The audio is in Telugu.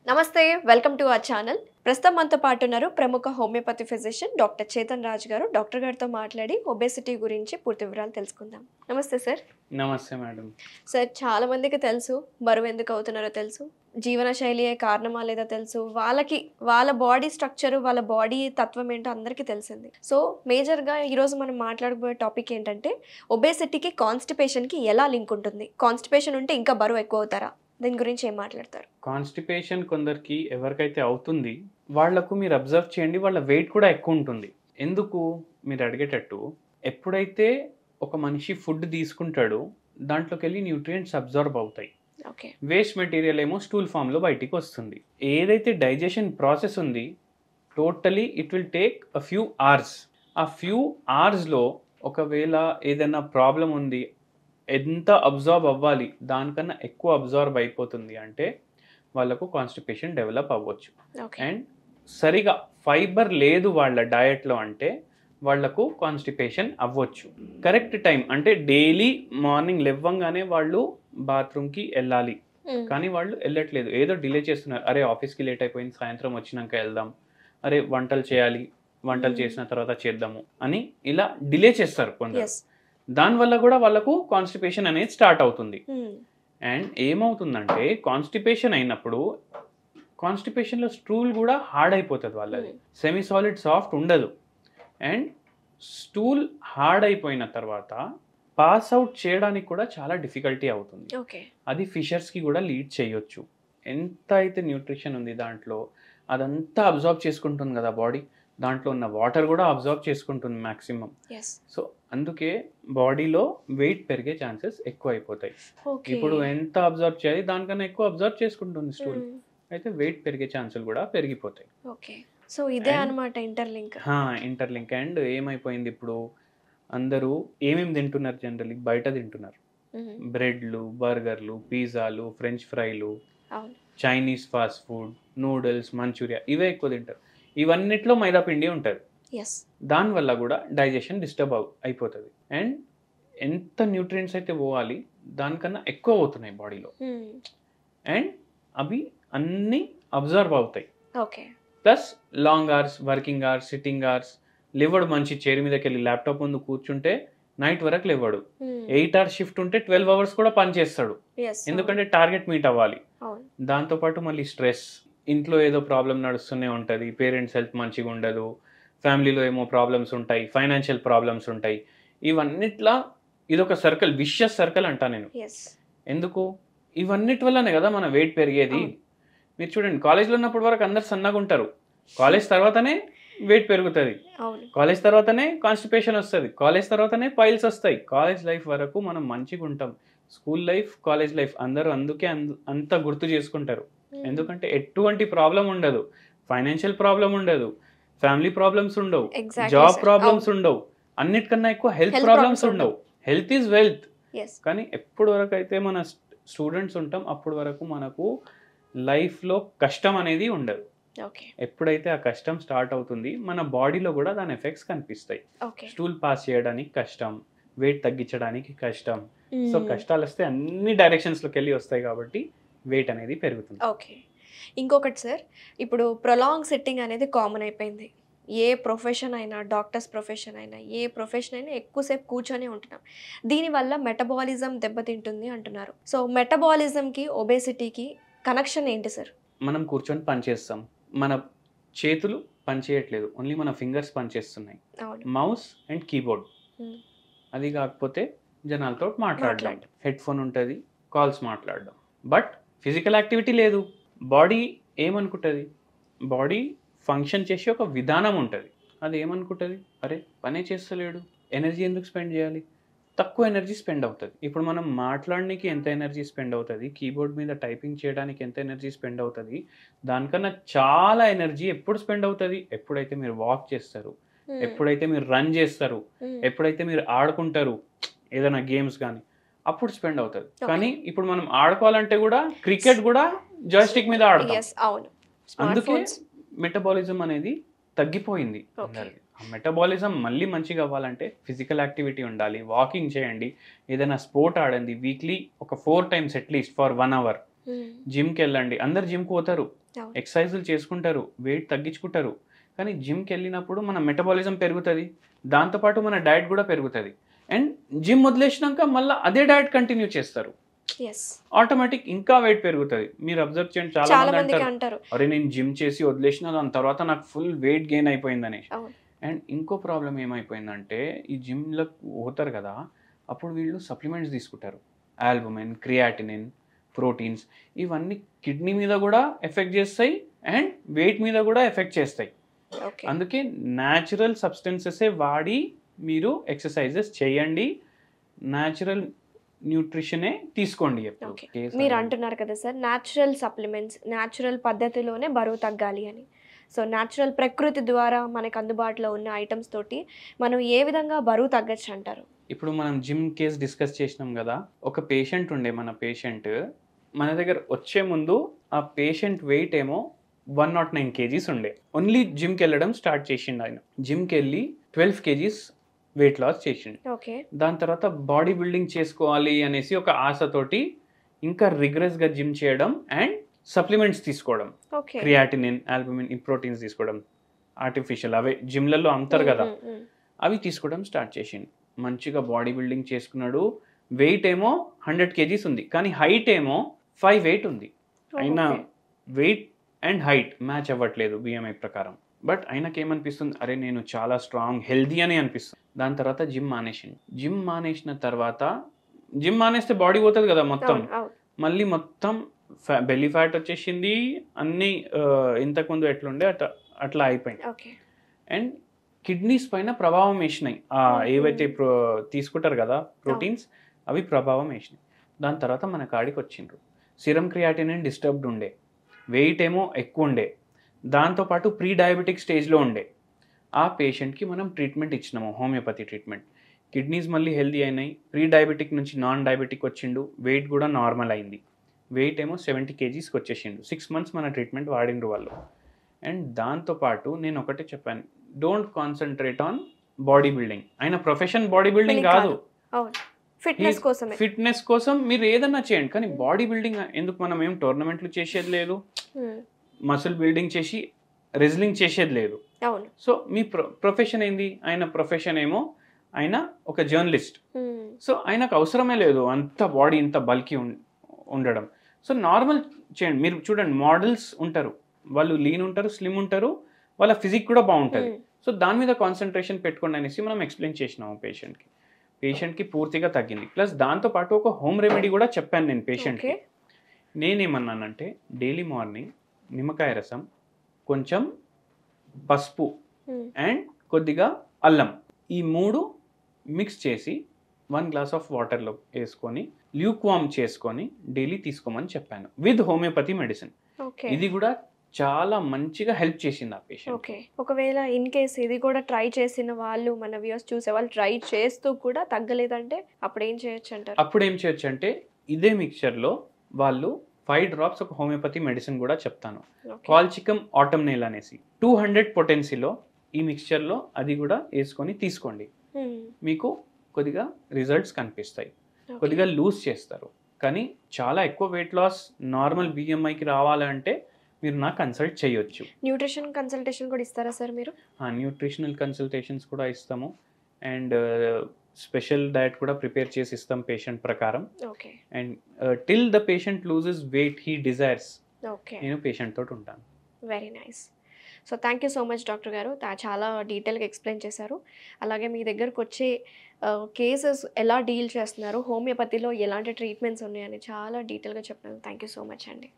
నమస్తే, వెల్కమ్ టు అవర్ ఛానల్. ప్రస్తుతం మనతో పాటు ఉన్నారు ప్రముఖ homeopathy physician doctor Chetan Raj గారు. డాక్టర్ గారితో మాట్లాడి ఒబేసిటీ గురించి పూర్తి వివరాలు తెలుసుకుందాం. నమస్తే సార్. నమస్తే మేడం. సార్, చాలా మందికి తెలుసు బరువు ఎందుకు అవుతున్నారో తెలుసు, జీవన శైలియే కారణమా లేదా తెలుసు, వాళ్ళ బాడీ స్ట్రక్చర్, వాళ్ళ బాడీ తత్వం ఏంటో అందరికీ తెలిసింది. సో మేజర్గా ఈరోజు మనం మాట్లాడబోయే టాపిక్ ఏంటంటే ఒబేసిటీకి కాన్స్టిపేషన్కి ఎలా లింక్ ఉంటుంది, కాన్స్టిపేషన్ ఉంటే ఇంకా బరువు ఎక్కువ అవుతారా, దీని గురించి ఏం మాట్లాడతారు? కాన్స్టిపేషన్ కొందరికి ఎవరికైతే అవుతుంది వాళ్లకు మీరు అబ్జర్వ్ చేయండి, వాళ్ళ వెయిట్ కూడా ఎక్కువ ఉంటుంది. ఎందుకు మీరు అడిగేటట్టు, ఎప్పుడైతే ఒక మనిషి ఫుడ్ తీసుకుంటాడో దాంట్లోకి వెళ్ళి న్యూట్రియంట్స్ అబ్జర్వ్ అవుతాయి. వేస్ట్ మెటీరియల్ ఏమో స్టూల్ ఫామ్లో బయటికి వస్తుంది. ఏదైతే డైజెషన్ ప్రాసెస్ ఉంది totally it will take a few hours. ఆ ఫ్యూ అవర్స్లో ఒకవేళ ఏదైనా ప్రాబ్లం ఉంది, ఎంత అబ్జార్బ్ అవ్వాలి దానికన్నా ఎక్కువ అబ్జార్బ్ అయిపోతుంది అంటే వాళ్ళకు కాన్స్టిపేషన్ డెవలప్ అవ్వచ్చు. అండ్ సరిగా ఫైబర్ లేదు వాళ్ళ డయట్లో అంటే వాళ్లకు కాన్స్టిపేషన్ అవ్వచ్చు. కరెక్ట్ టైం అంటే డైలీ మార్నింగ్ లేవగానే వాళ్ళు బాత్రూమ్కి వెళ్ళాలి, కానీ వాళ్ళు వెళ్ళట్లేదు, ఏదో డిలే చేస్తున్నారు. అరే ఆఫీస్కి లేట్ అయిపోయింది, సాయంత్రం వచ్చినాక వెళ్దాం, అరే వంటలు చేయాలి, వంటలు చేసిన తర్వాత చేద్దాము అని ఇలా డిలే చేస్తారు కొందరు. దానివల్ల కూడా వాళ్ళకు కాన్స్టిపేషన్ అనేది స్టార్ట్ అవుతుంది. అండ్ ఏమవుతుందంటే కాన్స్టిపేషన్ అయినప్పుడు కాన్స్టిపేషన్లో స్టూల్ కూడా హార్డ్ అయిపోతుంది, వాళ్ళది సెమీ సాలిడ్ సాఫ్ట్ ఉండదు. అండ్ స్టూల్ హార్డ్ అయిపోయిన తర్వాత పాస్ అవుట్ చేయడానికి కూడా చాలా డిఫికల్టీ అవుతుంది. అది ఫిషర్స్కి కూడా లీడ్ చేయొచ్చు. ఎంత అయితే న్యూట్రిషన్ ఉంది దాంట్లో అదంతా అబ్జార్బ్ చేసుకుంటుంది కదా బాడీ, దాంట్లో ఉన్న వాటర్ కూడా అబ్జార్బ్ చేసుకుంటుంది మ్యాక్సిమం. సో అందుకే బాడీలో వెయిట్ పెరిగే ఛాన్సెస్ ఎక్కువ అయిపోతాయి. ఇప్పుడు ఎంత అబ్జర్వ్ చేయాలి దానికన్నా ఎక్కువ అబ్జర్వ్ చేసుకుంటుంది స్టూల్, అయితే వెయిట్ పెరిగే ఛాన్సులు కూడా పెరిగిపోతాయి. సో ఇదే అన్నమాట ఇంటర్లింక్. అండ్ ఏమైపోయింది, ఇప్పుడు అందరూ ఏమేమి తింటున్నారు, జనరల్లీ బయట తింటున్నారు. బ్రెడ్లు, బర్గర్లు, పిజ్జాలు, ఫ్రెంచ్ ఫ్రైలు, Chinese fast food, noodles, Manchuria, ఇవే ఎక్కువ తింటారు. ఇవన్నిట్లో మైదా పిండి ఉంటుంది. దానివల్ల కూడా డైజెషన్ డిస్టర్బ్ అయిపోతుంది. అండ్ ఎంత న్యూట్రియంట్స్ అయితే పోవాలి దానికన్నా ఎక్కువ అవుతున్నాయి బాడీలో. అండ్ అవి అన్నీ అబ్జర్వ్ అవుతాయి. Plus long hours, working hours, sitting hours, లేవడు మంచి చైర్ మీదకి వెళ్ళి ల్యాప్టాప్ ముందు కూర్చుంటే నైట్ వరకు లేవడు. 8 hours షిఫ్ట్ ఉంటే 12 hours కూడా పని చేస్తాడు, ఎందుకంటే టార్గెట్ మీట్ అవ్వాలి. దాంతోపాటు మళ్ళీ స్ట్రెస్, ఇంట్లో ఏదో ప్రాబ్లం నడుస్తూనే ఉంటుంది, పేరెంట్స్ హెల్త్ మంచిగా ఉండదు, ఫ్యామిలీలో ఏమో ప్రాబ్లమ్స్ ఉంటాయి, ఫైనాన్షియల్ ప్రాబ్లమ్స్ ఉంటాయి. ఇవన్నిట్లా ఇదొక సర్కిల్, విషియస్ సర్కిల్ అంటా నేను. ఎందుకు, ఇవన్నిటి వల్లనే కదా మన వెయిట్ పెరిగేది. మీరు చూడండి, కాలేజ్లో ఉన్నప్పటి వరకు అందరు సన్నగా ఉంటారు, కాలేజ్ తర్వాతనే వెయిట్ పెరుగుతుంది, కాలేజ్ తర్వాతనే కాన్స్టిపేషన్ వస్తుంది, కాలేజ్ తర్వాతనే పైల్స్ వస్తాయి. కాలేజ్ లైఫ్ వరకు మనం మంచిగా ఉంటాం. స్కూల్ లైఫ్, కాలేజ్ లైఫ్ అందరూ అందుకే అంత గుర్తు చేసుకుంటారు. ఎందుకంటే ఎటువంటి ప్రాబ్లం ఉండదు, ఫైనాన్షియల్ ప్రాబ్లం ఉండదు, ఫ్యామిలీ ప్రాబ్లమ్స్ ఉండవు, జాబ్ ప్రాబ్లమ్స్ ఉండవు, అన్నిటికన్నా ఎక్కువ హెల్త్ ప్రాబ్లమ్స్ ఉండవు. Health is wealth. కానీ ఎప్పటి వరకు అయితే మన స్టూడెంట్స్ ఉంటాం అప్పటి వరకు మనకు లైఫ్లో కష్టం అనేది ఉండదు. ఎప్పుడైతే ఆ కష్టం స్టార్ట్ అవుతుంది మన బాడీలో కూడా దాని ఎఫెక్ట్స్ కనిపిస్తాయి. స్టూల్ పాస్ చేయడానికి కష్టం, వెయిట్ తగ్గించడానికి కష్టం. సో కష్టాలు వస్తే అన్ని డైరెక్షన్స్లోకి వెళ్ళి వస్తాయి కాబట్టి వెయిట్ అనేది పెరుగుతుంది. ఇంకొకటి సార్, ఇప్పుడు ప్రొలాంగ్ సిట్టింగ్ అనేది కామన్ అయిపోయింది. ఏ ప్రొఫెషన్ అయినా, డాక్టర్స్ ప్రొఫెషన్ అయినా, ఏ ప్రొఫెషన్ అయినా ఎక్కువసేపు కూర్చొని ఉంటున్నాం. దీనివల్ల మెటబాలిజం దెబ్బతింటుంది అంటున్నారు. సో మెటబాలిజంకి ఒబేసిటీకి కనెక్షన్ ఏంటి సార్? మనం కూర్చొని పనిచేస్తాం, మన చేతులు పనిచేయట్లేదు, ఓన్లీ మన ఫింగర్స్ పనిచేస్తున్నాయి, మౌస్ అండ్ కీబోర్డ్. అది కాకపోతే జనాలతో మాట్లాడడం, హెడ్ ఫోన్ ఉంటుంది, కాల్స్ మాట్లాడడం, బట్ ఫిజికల్ యాక్టివిటీ లేదు. బాడీ ఏమనుకుంటుంది, బాడీ ఫంక్షన్ చేసే ఒక విధానం ఉంటుంది. అది ఏమనుకుంటుంది, అరే పనే చేస్తలేడు, ఎనర్జీ ఎందుకు స్పెండ్ చేయాలి, తక్కువ ఎనర్జీ స్పెండ్ అవుతుంది. ఇప్పుడు మనం మాట్లాడడానికి ఎంత ఎనర్జీ స్పెండ్ అవుతుంది, కీబోర్డ్ మీద టైపింగ్ చేయడానికి ఎంత ఎనర్జీ స్పెండ్ అవుతుంది, దానికన్నా చాలా ఎనర్జీ ఎప్పుడు స్పెండ్ అవుతుంది, ఎప్పుడైతే మీరు వాక్ చేస్తారు, ఎప్పుడైతే మీరు రన్ చేస్తారు, ఎప్పుడైతే మీరు ఆడుకుంటారు ఏదైనా గేమ్స్ కానీ, అప్పుడు స్పెండ్ అవుతుంది. కానీ ఇప్పుడు మనం ఆడుకోవాలంటే కూడా క్రికెట్ కూడా జాయ్స్టిక్ మీద ఆడతాం. అందుకే మెటబాలిజం అనేది తగ్గిపోయింది. ఆ మెటబాలిజం మళ్ళీ మంచిగా అవ్వాలంటే ఫిజికల్ యాక్టివిటీ ఉండాలి, వాకింగ్ చేయండి, ఏదైనా స్పోర్ట్ ఆడండి, వీక్లీ ఒక 4 times అట్లీస్ట్ ఫర్ 1 hour. జిమ్కి వెళ్ళండి, అందరు జిమ్కి పోతారు, ఎక్సర్సైజులు చేసుకుంటారు, వెయిట్ తగ్గించుకుంటారు. కానీ జిమ్కి వెళ్ళినప్పుడు మన మెటబాలిజం పెరుగుతుంది, దాంతోపాటు మన డయట్ కూడా పెరుగుతుంది. అండ్ జిమ్ వదిలేసినాక మళ్ళీ అదే డయట్ కంటిన్యూ చేస్తారు, ఆటోమేటిక్ ఇంకా వెయిట్ పెరుగుతుంది. మీరు అబ్జర్వ్ చేయండి, చాలా మంది అంటారు అరే నేను జిమ్ చేసి వదిలేసిన దాని తర్వాత నాకు ఫుల్ వెయిట్ గెయిన్ అయిపోయింది అనేసి. అండ్ ఇంకో ప్రాబ్లం ఏమైపోయిందంటే ఈ జిమ్లో పోతారు కదా, అప్పుడు వీళ్ళు సప్లిమెంట్స్ తీసుకుంటారు, ఆల్బుమిన్, క్రియాటినిన్, ప్రోటీన్స్. ఇవన్నీ కిడ్నీ మీద కూడా ఎఫెక్ట్ చేస్తాయి అండ్ వెయిట్ మీద కూడా ఎఫెక్ట్ చేస్తాయి. అందుకే న్యాచురల్ సబ్స్టెన్సెసే వాడి మీరు ఎక్సర్సైజెస్ చేయండి, న్యాచురల్ న్యూట్రిషనే తీసుకోండి. మీరు అంటున్నారు కదా సార్, న్యాచురల్ సప్లిమెంట్స్, న్యాచురల్ పద్ధతిలోనే బరువు తగ్గాలి అని. సో న్యాచురల్ ప్రకృతి ద్వారా మనకు అందుబాటులో ఉన్న ఐటమ్స్ తోటి మనం ఏ విధంగా బరువు తగ్గచ్చు అంటారు? ఇప్పుడు మనం జిమ్ కేసు డిస్కస్ చేసినాం కదా, ఒక పేషెంట్ ఉండే, మన పేషెంట్ మన దగ్గర వచ్చే ముందు ఆ పేషెంట్ వెయిట్ ఏమో 109 kgs ఉండే. ఓన్లీ జిమ్కి వెళ్ళడం స్టార్ట్ చేసిండు ఆయన. జిమ్కి వెళ్ళి 12 kgs వెయిట్ లాస్ చేసిండు. దాని తర్వాత బాడీ బిల్డింగ్ చేసుకోవాలి అనేసి ఒక ఆశతోటి ఇంకా రిగ్రెస్గా జిమ్ చేయడం అండ్ సప్లిమెంట్స్ తీసుకోవడం, క్రియాటినిన్, ఆల్బుమిన్, ఈ ప్రోటీన్స్ తీసుకోవడం, ఆర్టిఫిషియల్ అవే జిమ్లలో అమ్ముతారు కదా, అవి తీసుకోవడం స్టార్ట్ చేసిండు. మంచిగా బాడీ బిల్డింగ్ చేసుకున్నాడు. వెయిట్ ఏమో 100 kgs ఉంది, కానీ హైట్ ఏమో 5'8" ఉంది. అయినా వెయిట్ అండ్ హైట్ మ్యాచ్ అవ్వట్లేదు బిఎంఐ ప్రకారం. బట్ ఆయనకి ఏమనిపిస్తుంది, అరే నేను చాలా స్ట్రాంగ్ హెల్దీ అని అనిపిస్తుంది. దాని తర్వాత జిమ్ మానేసింది. జిమ్ మానేసిన తర్వాత, జిమ్ మానేస్తే బాడీ పోతుంది కదా మొత్తం, మళ్ళీ మొత్తం బెల్లీ ఫ్యాట్ వచ్చేసింది, అన్నీ ఇంతకుముందు ఎట్లుండే అట్లా అయిపోయింది. అండ్ కిడ్నీస్ పైన ప్రభావం వేసినాయి, ఏవైతే తీసుకుంటారు కదా ప్రోటీన్స్, అవి ప్రభావం వేసినాయి. దాని తర్వాత మన కాడికి వచ్చిండ్రు. సిరం క్రియాటినిన్ డిస్టర్బ్డ్ ఉండే, వెయిట్ ఏమో ఎక్కువ ఉండే, దాంతోపాటు ప్రీ డయాబెటిక్ స్టేజ్లో ఉండే. ఆ పేషెంట్కి మనం ట్రీట్మెంట్ ఇచ్చినాము, హోమియోపతి ట్రీట్మెంట్. కిడ్నీస్ మళ్ళీ హెల్దీ అయినాయి, ప్రీ డయాబెటిక్ నుంచి నాన్ డయాబెటిక్ వచ్చిండు, వెయిట్ కూడా నార్మల్ అయింది. వెయిట్ ఏమో 70 kgsకి వచ్చేసిండు. 6 months మన ట్రీట్మెంట్ వాడిండ్రు వాళ్ళు. అండ్ దాంతోపాటు నేను ఒకటే చెప్పాను, don't concentrate on body building. ఆయన ప్రొఫెషన్ బాడీ బిల్డింగ్ కాదు, ఫిట్నెస్ కోసం మీరు ఏదన్నా చేయండి, కానీ బాడీ బిల్డింగ్ ఎందుకు? మనం ఏం టోర్నమెంట్లు చేసేది లేదు, మసిల్ బిల్డింగ్ చేసి రెజ్లింగ్ చేసేది లేదు. సో మీ ప్రొఫెషన్ ఏంది? ఆయన ప్రొఫెషన్ ఏమో ఆయన ఒక జర్నలిస్ట్. సో ఆయనకు అవసరమే లేదు అంత బాడీ ఇంత బల్కీ ఉండడం. సో నార్మల్ చేయండి. మీరు చూడండి, మోడల్స్ ఉంటారు, వాళ్ళు లీన్ ఉంటారు, స్లిమ్ ఉంటారు, వాళ్ళ ఫిజిక్ కూడా బాగుంటుంది. సో దాని మీద కాన్సన్ట్రేషన్ పెట్టుకోండి అనేసి మనం ఎక్స్ప్లెయిన్ చేసినాము పేషెంట్కి పూర్తిగా తగ్గింది. ప్లస్ దాంతోపాటు ఒక హోమ్ రెమెడీ కూడా చెప్పాను నేను పేషెంట్కి. నేనేమన్నానంటే డైలీ మార్నింగ్ నిమ్మకాయ రసం, కొంచెం పసుపు అండ్ కొద్దిగా అల్లం, ఈ 3 మిక్స్ చేసి 1 glass ఆఫ్ వాటర్లో వేసుకొని ల్యూక్వామ్ చేసుకొని డైలీ తీసుకోమని చెప్పాను, విత్ హోమియోపతి మెడిసిన్. ఇది కూడా చాలా మంచిగా హెల్ప్ చేసింది ఆ పేషెంట్. ఒకవేళ ఇన్ కేస్ ఇది కూడా ట్రై చేసిన వాళ్ళు, మన వ్యూస్ చూసే వాళ్ళు ట్రై చేస్తూ కూడా తగ్గలేదంటే అప్పుడు ఏం చేయొచ్చు అంటారు? అప్పుడు ఏం చేయొచ్చు అంటే ఇదే మిక్చర్లో వాళ్ళు 5 drops ఒక హోమియోపతి మెడిసిన్ కూడా చెప్తాను, కాల్చికమ్ ఆటమ్నేల్ అనేసి 200 potencyలో ఈ మిక్చర్లో అది కూడా వేసుకొని తీసుకోండి. మీకు కొద్దిగా రిజల్ట్స్ కనిపిస్తాయి, కొద్దిగా లూజ్ చేస్తారు. కానీ చాలా ఎక్కువ వెయిట్ లాస్ నార్మల్ బిఎంఐకి రావాలంటే మీరు నాకు కన్సల్ట్ చేయొచ్చు. న్యూట్రిషన్ కన్సల్టేషన్ కూడా ఇస్తారా సార్ మీరు? న్యూట్రిషనల్ కన్సల్టేషన్స్ కూడా ఇస్తాము అండ్ స్పెషల్ డయట్ కూడా ప్రిపేర్ చేసి ఇస్తాం పేషెంట్ ప్రకారం. And till the patient loses weight he desires, నేను పేషెంట్ తోటి ఉంటాను. Very nice. So thank you so much doctor గారు, చాలా డీటెయిల్గా ఎక్స్ప్లెయిన్ చేశారు. అలాగే మీ దగ్గరకు వచ్చే కేసెస్ ఎలా డీల్ చేస్తున్నారు, హోమియోపతిలో ఎలాంటి ట్రీట్మెంట్స్ ఉన్నాయని చాలా డీటెయిల్గా చెప్పినారు. థ్యాంక్ యూ సో మచ్ అండి.